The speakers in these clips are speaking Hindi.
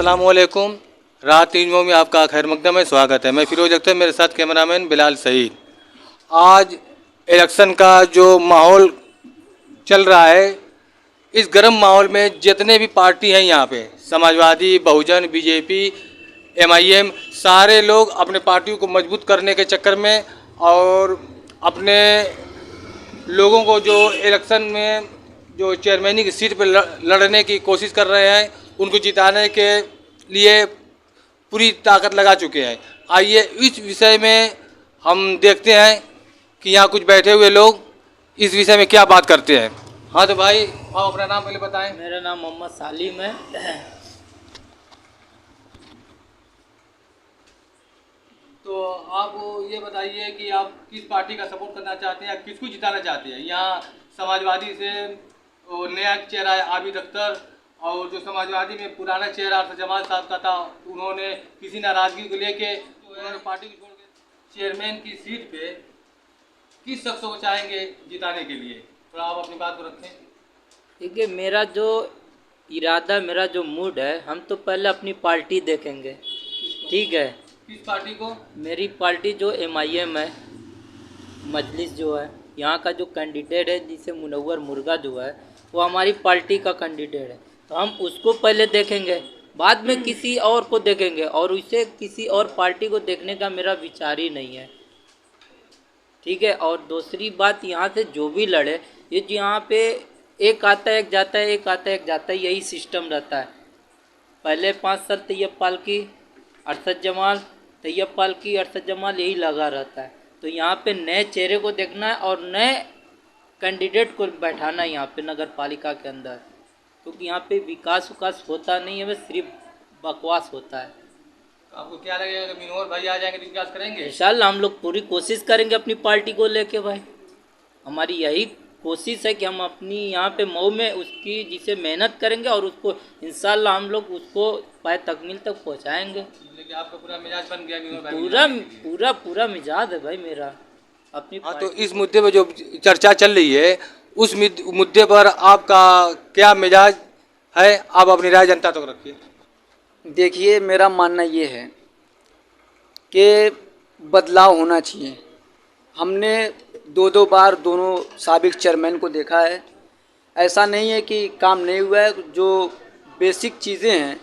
अस्सलामुअलैकुम। रात 3 में आपका खैर मकदम में स्वागत है। मैं फिरोज अख्तर, मेरे साथ कैमरामैन बिलाल सईद। आज इलेक्शन का जो माहौल चल रहा है, इस गर्म माहौल में जितने भी पार्टी हैं यहाँ पे, समाजवादी, बहुजन, बीजेपी, एमआईएम, सारे लोग अपने पार्टियों को मजबूत करने के चक्कर में और अपने लोगों को जो इलेक्शन में जो चेयरमैनी की सीट पर लड़ने की कोशिश कर रहे हैं, उनको जिताने के लिए पूरी ताकत लगा चुके हैं। आइए इस विषय में हम देखते हैं कि यहाँ कुछ बैठे हुए लोग इस विषय में क्या बात करते हैं। हाँ तो भाई, आप अपना नाम पहले बताएं। मेरा नाम मोहम्मद सालिम है। तो आप ये बताइए कि आप किस पार्टी का सपोर्ट करना चाहते हैं या किसको जिताना चाहते हैं। यहाँ समाजवादी से नया चेहरा है आबिद अख्तर, और जो समाजवादी में पुराना चेहरा अरशद जमाल साहब का था, उन्होंने किसी नाराजगी को लेके उन्होंने पार्टी को छोड़ के चेयरमैन की सीट पे किस शख्स को चाहेंगे जिताने के लिए। थोड़ा आप अपनी बात को रखें। देखिए, मेरा जो इरादा, मेरा जो मूड है, हम तो पहले अपनी पार्टी देखेंगे। ठीक है। किस पार्टी को? मेरी पार्टी जो एमआईएम है, मजलिस जो है, यहाँ का जो कैंडिडेट है जिसे मुनव्वर मुर्गा जो है, वो हमारी पार्टी का कैंडिडेट है, तो हम उसको पहले देखेंगे, बाद में किसी और को देखेंगे। और उसे किसी और पार्टी को देखने का मेरा विचार ही नहीं है। ठीक है। और दूसरी बात, यहाँ से जो भी लड़े, ये यहाँ पे एक आता है एक जाता है, एक आता है एक जाता है, यही सिस्टम रहता है। पहले 5 साल तैयब पालकी, अरशद जमाल, तैयब पालकी, अरशद जमाल, यही लगा रहता है। तो यहाँ पे नए चेहरे को देखना है और नए कैंडिडेट को बैठाना है यहाँ पे नगर पालिका के अंदर, क्योंकि यहाँ पे विकास होता नहीं है, बस सिर्फ बकवास होता है। आपको क्या लगेगा कि मनोहर भाई आ जाएंगे तो विकास करेंगे? इंशाल्लाह हम लोग पूरी कोशिश करेंगे अपनी पार्टी को लेके भाई। हमारी यही कोशिश है कि हम अपनी यहाँ पे मऊ में उसकी जिसे मेहनत करेंगे और उसको इंशाल्लाह हम लोग उसको पाए तकमील तक पहुँचाएँगे। लेकिन आपका पूरा मिजाज बन गया मनोहर भाई? पूरा पूरा पूरा मिजाज है भाई मेरा अपनी। हाँ, तो इस मुद्दे पे जो चर्चा चल रही है, उस मुद्दे पर आपका क्या मिजाज है? आप अपनी राय जनता तक रखिए। देखिए, मेरा मानना ये है कि बदलाव होना चाहिए। हमने 2-2 बार दोनों साबिक चेयरमैन को देखा है। ऐसा नहीं है कि काम नहीं हुआ है। जो बेसिक चीज़ें हैं,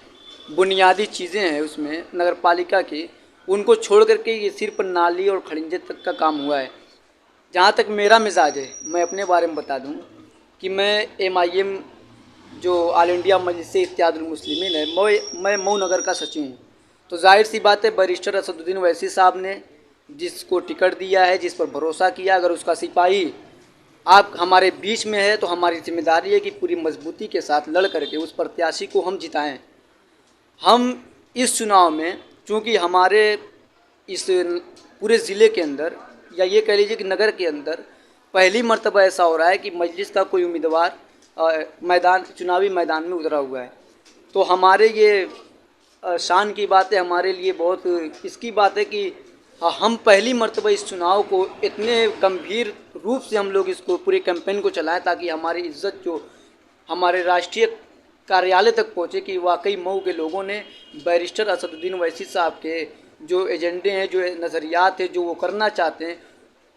बुनियादी चीज़ें हैं उसमें नगर पालिका की, उनको छोड़ करके ये सिर्फ नाली और खड़ंजे तक का काम हुआ है। जहाँ तक मेरा मिजाज है, मैं अपने बारे में बता दूँ कि मैं एमआईएम जो ऑल इंडिया मजलिस इत्तेहादुल मुस्लिमीन है, मैं मऊ नगर का सचिव हूँ। तो जाहिर सी बात है, बैरिस्टर असदुद्दीन ओवैसी साहब ने जिसको टिकट दिया है, जिस पर भरोसा किया, अगर उसका सिपाही आप हमारे बीच में है तो हमारी जिम्मेदारी है कि पूरी मजबूती के साथ लड़ करके उस प्रत्याशी को हम जिताएं। हम इस चुनाव में, चूँकि हमारे इस पूरे ज़िले के अंदर, या ये कह लीजिए कि नगर के अंदर पहली मर्तबा ऐसा हो रहा है कि मजलिस का कोई उम्मीदवार चुनावी मैदान में उतरा हुआ है। तो हमारे ये शान की बात है, हमारे लिए बहुत इसकी बात है कि हम पहली मर्तबा इस चुनाव को इतने गंभीर रूप से हम लोग इसको पूरे कैंपेन को चलाएं, ताकि हमारी इज्जत जो हमारे राष्ट्रीय कार्यालय तक पहुँचे कि वाकई मऊ के लोगों ने बैरिस्टर असदुद्दीन ओवैसी साहब के जो एजेंडे हैं, जो नज़रियात हैं, जो वो करना चाहते हैं,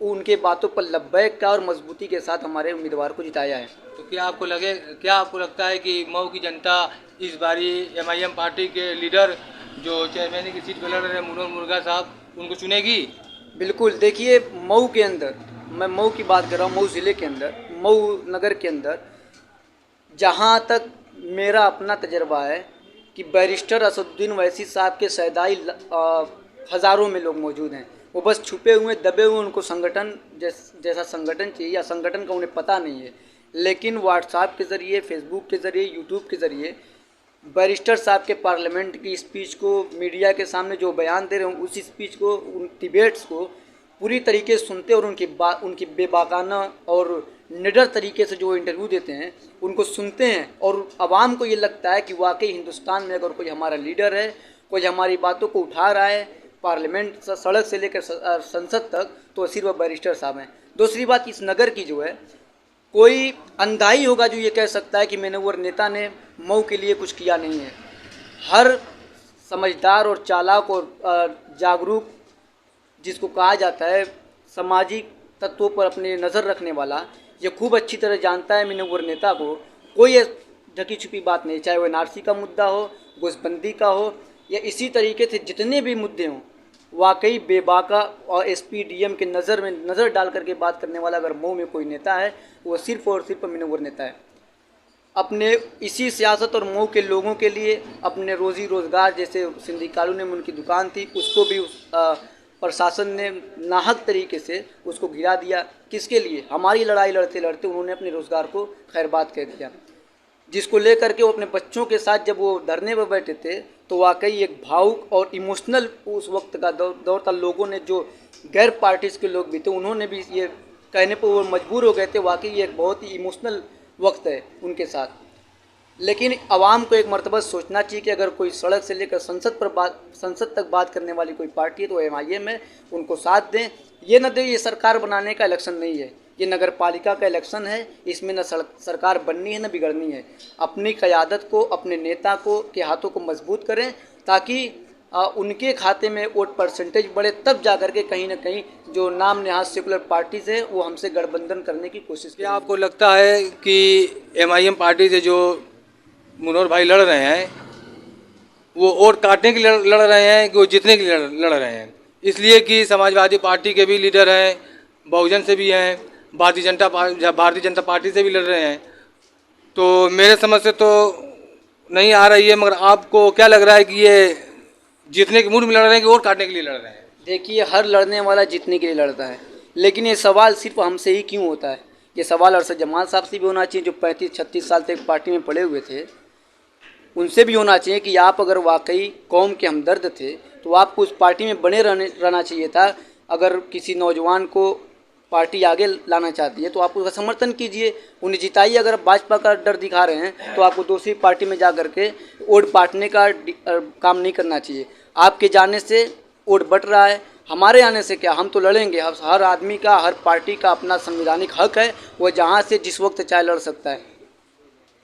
उनके बातों पर लब्बैक का और मजबूती के साथ हमारे उम्मीदवार को जिताया है। तो क्या आपको लगता है कि मऊ की जनता इस बारी एमआईएम पार्टी के लीडर जो चेयरमैन की सीट पर लड़ रहे हैं मुनव्वर मुर्गा साहब, उनको चुनेगी? बिल्कुल। देखिए, मऊ के अंदर, मैं मऊ की बात कर रहा हूँ, मऊ ज़िले के अंदर, मऊ नगर के अंदर, जहाँ तक मेरा अपना तजर्बा है कि बैरिस्टर असदुद्दीन ओवैसी साहब के सैदाई हज़ारों में लोग मौजूद हैं। वो बस छुपे हुए, दबे हुए, उनको संगठन जैसा संगठन चाहिए या संगठन का उन्हें पता नहीं है, लेकिन व्हाट्सएप के ज़रिए, फेसबुक के ज़रिए, यूट्यूब के ज़रिए बैरिस्टर साहब के पार्लियामेंट की स्पीच को, मीडिया के सामने जो बयान दे रहे हैं, उस स्पीच को, उन डिबेट्स को पूरी तरीके से सुनते और उनकी बेबाकाना और निडर तरीके से जो इंटरव्यू देते हैं उनको सुनते हैं, और आवाम को ये लगता है कि वाकई हिंदुस्तान में अगर कोई हमारा लीडर है, कोई हमारी बातों को उठा रहा है पार्लियामेंट सड़क से लेकर संसद तक, तो सिर्फ बैरिस्टर साहब हैं। दूसरी बात, इस नगर की जो है, कोई अंधा ही होगा जो ये कह सकता है कि मुनव्वर नेता ने मऊ के लिए कुछ किया नहीं है। हर समझदार और चालाक और जागरूक, जिसको कहा जाता है सामाजिक तत्वों पर अपनी नज़र रखने वाला, ये खूब अच्छी तरह जानता है मुनव्वर नेता को। कोई ढकी छुपी बात नहीं, चाहे वो एनआरसी का मुद्दा हो, घुसबंदी का हो, या इसी तरीके से जितने भी मुद्दे हों, वाकई बेबाका और एसपीडीएम के नज़र डाल करके बात करने वाला अगर मऊ में कोई नेता है, वो सिर्फ़ और सिर्फ मुनव्वर नेता है। अपने इसी सियासत और मऊ के लोगों के लिए अपने रोज़ी रोज़गार, जैसे सिंधी कॉलोनी में उनकी दुकान थी, उसको भी प्रशासन ने नाहक तरीके से उसको गिरा दिया। किसके लिए? हमारी लड़ाई लड़ते लड़ते उन्होंने अपने रोज़गार को खैरबाद कह दिया, जिसको लेकर के वो अपने बच्चों के साथ जब वो धरने पर बैठे थे तो वाकई एक भावुक और इमोशनल उस वक्त का दौर था। लोगों ने, जो गैर पार्टीज़ के लोग भी थे, उन्होंने भी ये कहने पर वो मजबूर हो गए थे, वाकई ये एक बहुत ही इमोशनल वक्त है उनके साथ। लेकिन आवाम को एक मरतबा सोचना चाहिए कि अगर कोई सड़क से लेकर संसद तक बात करने वाली कोई पार्टी है तो MIM है, उनको साथ दें। ये न दें, ये सरकार बनाने का इलेक्शन नहीं है, ये नगर पालिका का इलेक्शन है। इसमें न सरकार बननी है न बिगड़नी है। अपनी क़यादत को, अपने नेता को के हाथों को मजबूत करें, ताकि उनके खाते में वोट परसेंटेज बढ़े, तब जा कर के कहीं ना कहीं जो नाम नेहाद सेकुलर पार्टीज़ है वो हमसे गठबंधन करने की कोशिश करें। क्या आपको लगता है कि MIM पार्टी से जो मुनव्वर भाई लड़ रहे हैं वो वोट काटने के लिए लड़ रहे हैं कि वो जीतने के लिए लड़ रहे हैं? इसलिए कि समाजवादी पार्टी के भी लीडर हैं, बहुजन से भी हैं, भारतीय जनता पार्टी से भी लड़ रहे हैं। तो मेरे समझ से तो नहीं आ रही है, मगर आपको क्या लग रहा है कि ये जीतने के मूड में लड़ रहे हैं कि वोट काटने के लिए लड़ रहे हैं? देखिए, हर लड़ने वाला जीतने के लिए लड़ता है, लेकिन ये सवाल सिर्फ हमसे ही क्यों होता है? ये सवाल अरशद जमाल साहब से भी होना चाहिए, जो 35-36 साल तक पार्टी में पड़े हुए थे। उनसे भी होना चाहिए कि आप अगर वाकई कौम के हमदर्द थे तो आपको उस पार्टी में बने रहना चाहिए था। अगर किसी नौजवान को पार्टी आगे लाना चाहती है तो आप उसका समर्थन कीजिए, उन्हें जिताइए। अगर आप भाजपा का डर दिखा रहे हैं तो आपको दूसरी पार्टी में जा कर के वोट बांटने का काम नहीं करना चाहिए। आपके जाने से वोट बट रहा है, हमारे आने से क्या, हम तो लड़ेंगे। हर आदमी का, हर पार्टी का अपना संवैधानिक हक है, वो जहाँ से जिस वक्त चाहे लड़ सकता है।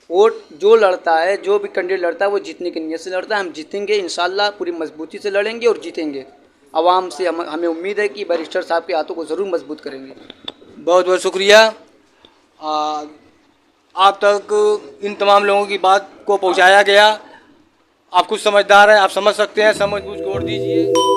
वोट जो लड़ता है, जो भी कैंडिडेट लड़ता है, वो जीतने की नीयत से लड़ता है। हम जीतेंगे इंशाल्लाह, पूरी मजबूती से लड़ेंगे और जीतेंगे। आवाम से हमें उम्मीद है कि बैरिस्टर साहब के हाथों को ज़रूर मजबूत करेंगे। बहुत बहुत शुक्रिया। आप तक इन तमाम लोगों की बात को पहुंचाया गया। आप कुछ समझदार हैं, आप समझ सकते हैं, समझ बूझ के वोट दीजिए।